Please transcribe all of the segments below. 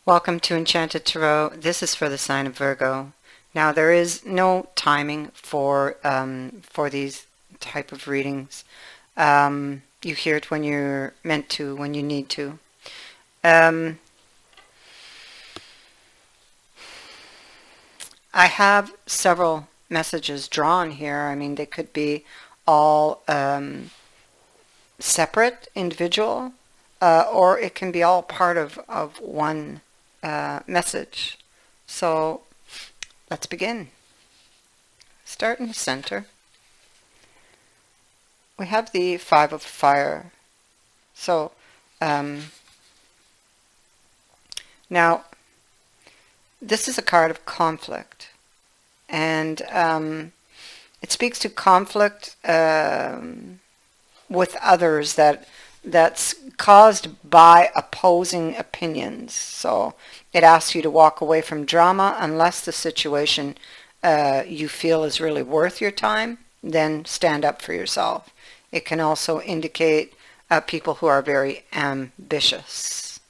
Welcome to Enchanted Tarot. This is for the sign of Virgo. Now there is no timing for these type of readings. You hear it when you're meant to, when you need to. I have several messages drawn here. I mean, they could be all separate, individual, or it can be all part of one message. So let's begin. Start in the center. We have the Five of Fire. So now this is a card of conflict, and it speaks to conflict with others that's caused by opposing opinions. So it asks you to walk away from drama unless the situation you feel is really worth your time. Then stand up for yourself. It can also indicate people who are very ambitious.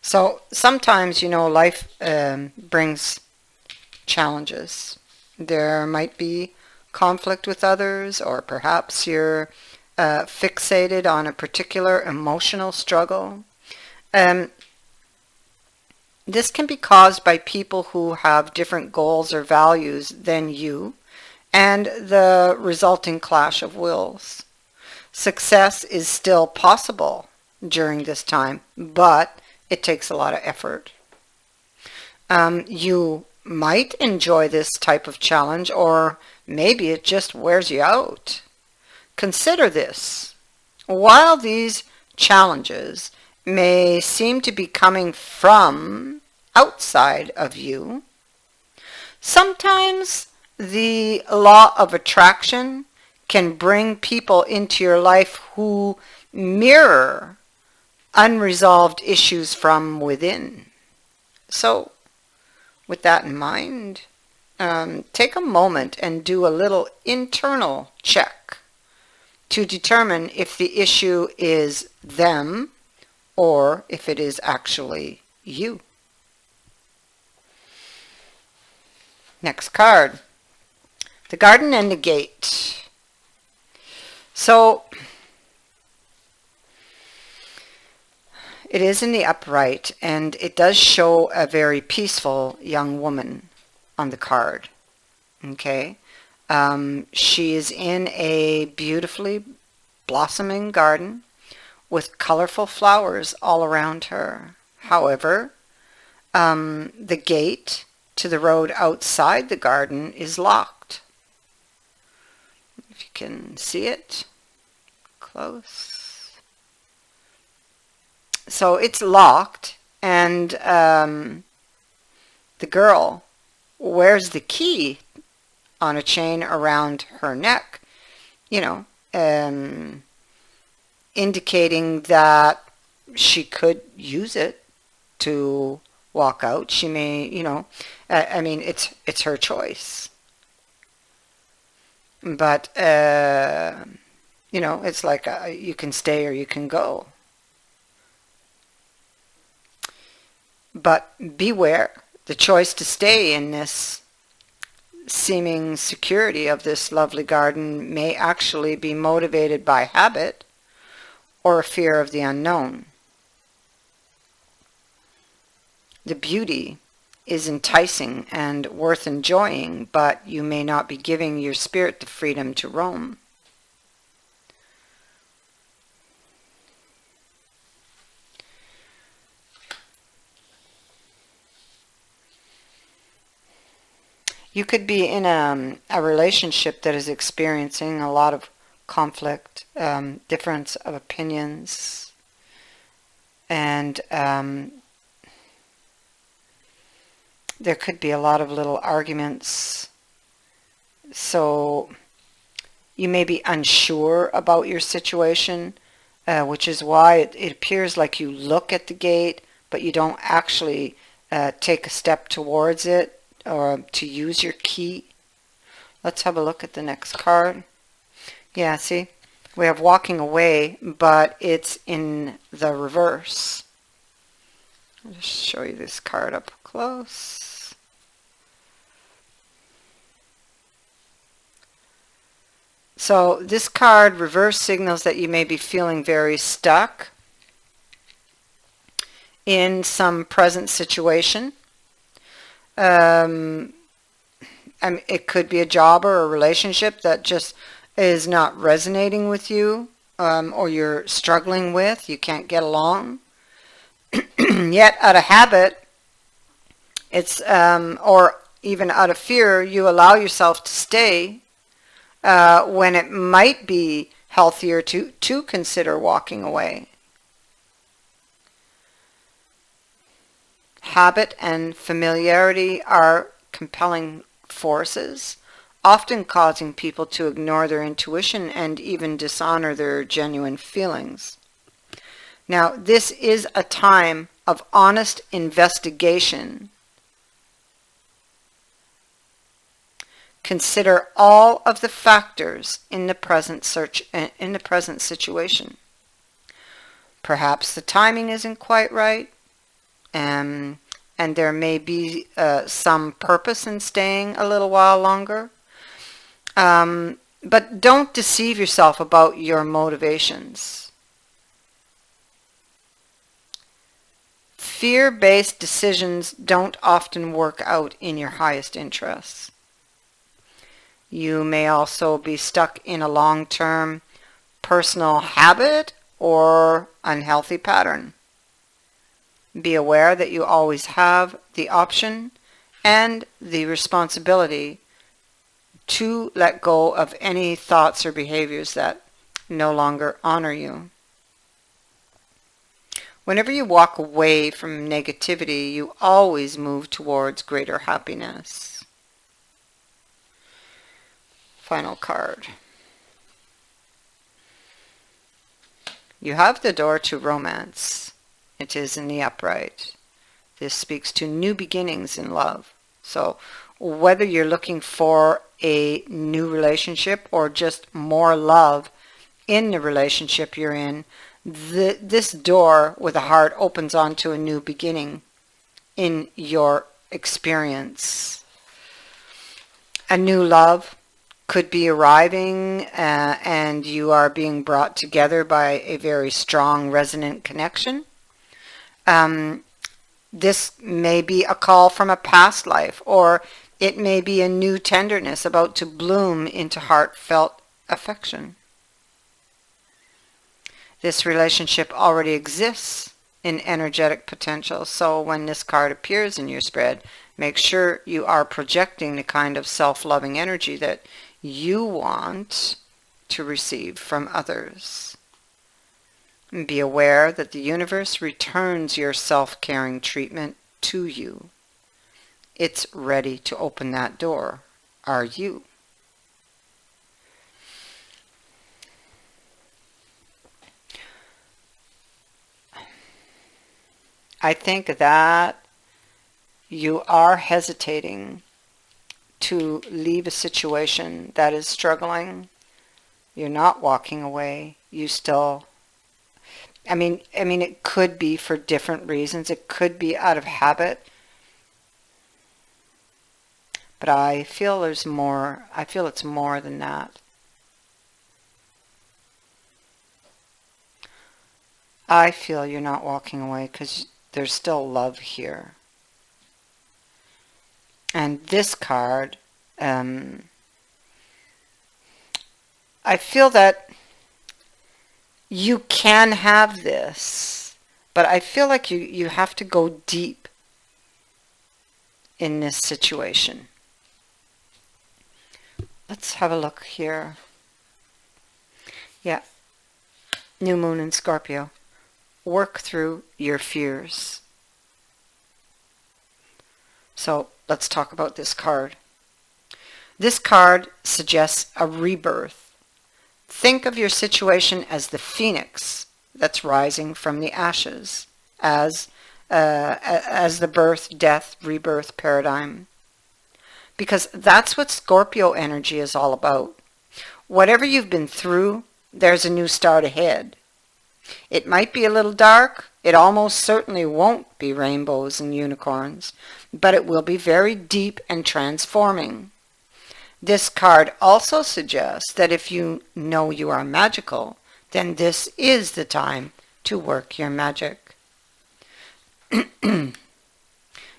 So sometimes, life brings challenges. There might be conflict with others, or perhaps you're fixated on a particular emotional struggle. This can be caused by people who have different goals or values than you, and the resulting clash of wills. Success is still possible during this time, but it takes a lot of effort. You might enjoy this type of challenge, or maybe it just wears you out. Consider this. While these challenges may seem to be coming from outside of you, sometimes the law of attraction can bring people into your life who mirror unresolved issues from within. So, with that in mind, take a moment and do a little internal check to determine if the issue is them or if it is actually you. Next card. The Garden and the Gate. So, it is in the upright, and it does show a very peaceful young woman on the card. Okay? She is in a beautifully blossoming garden with colorful flowers all around her. However, the gate to the road outside the garden is locked. If you can see it close. So it's locked, and the girl wears the key on a chain around her neck, indicating that she could use it to walk out. She may, it's her choice. But, it's like you can stay or you can go. But beware, the choice to stay in this seeming security of this lovely garden may actually be motivated by habit or a fear of the unknown. The beauty is enticing and worth enjoying, but you may not be giving your spirit the freedom to roam. You could be in a relationship that is experiencing a lot of conflict, difference of opinions, and there could be a lot of little arguments. So you may be unsure about your situation, which is why it appears like you look at the gate, but you don't actually take a step towards it or to use your key. Let's have a look at the next card. Yeah, see, we have walking away, but it's in the reverse. I'll just show you this card up close. So this card reverse signals that you may be feeling very stuck in some present situation. It could be a job or a relationship that just is not resonating with you, or you're struggling with, you can't get along. Yet out of habit, or even out of fear, you allow yourself to stay when it might be healthier to consider walking away. Habit and familiarity are compelling forces, often causing people to ignore their intuition and even dishonor their genuine feelings. Now, this is a time of honest investigation. Consider all of the factors in the present situation. Perhaps the timing isn't quite right, and there may be some purpose in staying a little while longer. But don't deceive yourself about your motivations. Fear-based decisions don't often work out in your highest interests. You may also be stuck in a long-term personal habit or unhealthy pattern. Be aware that you always have the option and the responsibility to let go of any thoughts or behaviors that no longer honor you. Whenever you walk away from negativity, you always move towards greater happiness. Final card. You have the door to romance. It is in the upright. This speaks to new beginnings in love. So whether you're looking for a new relationship or just more love in the relationship you're in, this door with a heart opens onto a new beginning in your experience. A new love could be arriving, and you are being brought together by a very strong resonant connection. This may be a call from a past life, or it may be a new tenderness about to bloom into heartfelt affection. This relationship already exists in energetic potential, so when this card appears in your spread, make sure you are projecting the kind of self-loving energy that you want to receive from others. Be aware that the universe returns your self-caring treatment to you. It's ready to open that door. Are you? I think that you are hesitating to leave a situation that is struggling. You're not walking away. You still... I mean, it could be for different reasons. It could be out of habit. But I feel there's more. I feel it's more than that. I feel you're not walking away because there's still love here. And this card, I feel that you can have this, but I feel like you have to go deep in this situation. Let's have a look here. Yeah. New moon in Scorpio. Work through your fears. So let's talk about this card. This card suggests a rebirth. Think of your situation as the phoenix that's rising from the ashes, as the birth, death, rebirth paradigm. Because that's what Scorpio energy is all about. Whatever you've been through, there's a new start ahead. It might be a little dark, It almost certainly won't be rainbows and unicorns, but it will be very deep and transforming. This card also suggests that if you know you are magical, then this is the time to work your magic.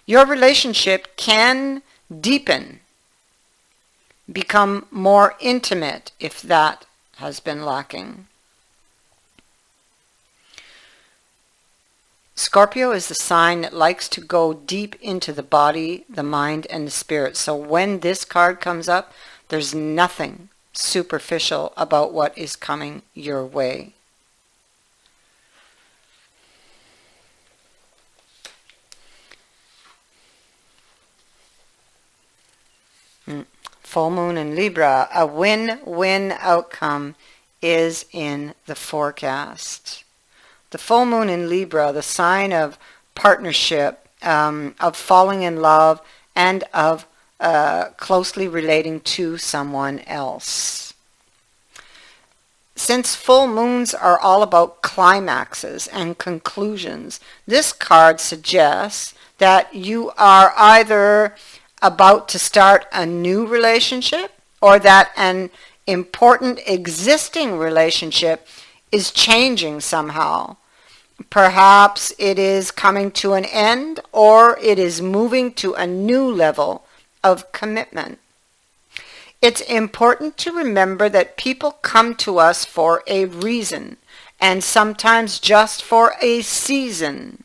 Your relationship can deepen, become more intimate if that has been lacking. Scorpio is the sign that likes to go deep into the body, the mind, and the spirit. So when this card comes up, there's nothing superficial about what is coming your way. Full moon in Libra, a win-win outcome is in the forecast. The full moon in Libra, the sign of partnership, of falling in love, and of closely relating to someone else. Since full moons are all about climaxes and conclusions, this card suggests that you are either about to start a new relationship or that an important existing relationship is changing somehow. Perhaps it is coming to an end, or it is moving to a new level of commitment. It's important to remember that people come to us for a reason, and sometimes just for a season.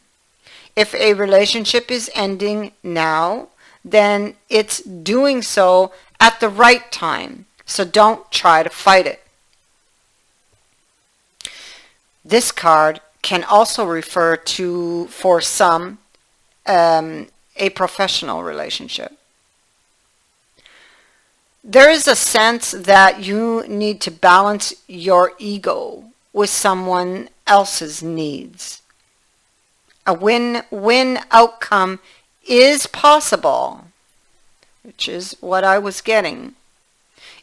If a relationship is ending now, then it's doing so at the right time, so don't try to fight it. This card can also refer to, for some, a professional relationship. There is a sense that you need to balance your ego with someone else's needs. A win-win outcome is possible, which is what I was getting.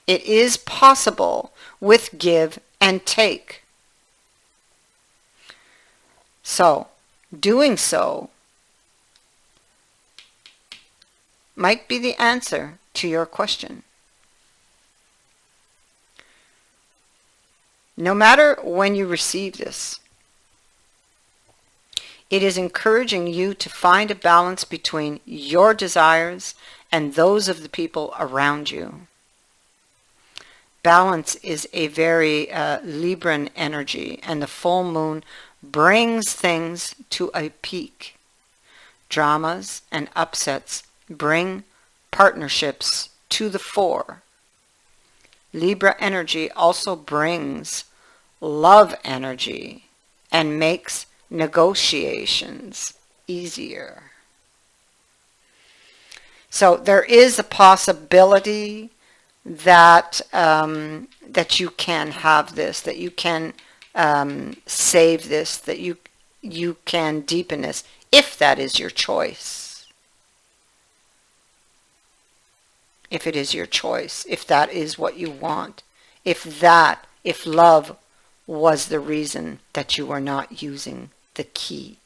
It is possible with give and take. So, doing so might be the answer to your question. No matter when you receive this, it is encouraging you to find a balance between your desires and those of the people around you. Balance is a very Libran energy, and the full moon brings things to a peak. Dramas and upsets bring partnerships to the fore. Libra energy also brings love energy and makes negotiations easier. So there is a possibility that that you can have this, that you can save this, that you can deepen this, if that is your choice. If it is your choice, if that is what you want, if love was the reason that you are not using the key.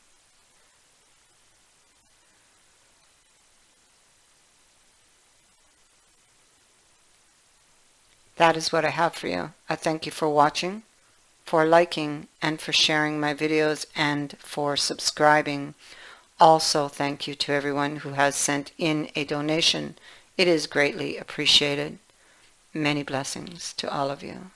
That is what I have for you. I thank you for watching, for liking, and for sharing my videos, and for subscribing. Also, thank you to everyone who has sent in a donation. It is greatly appreciated. Many blessings to all of you.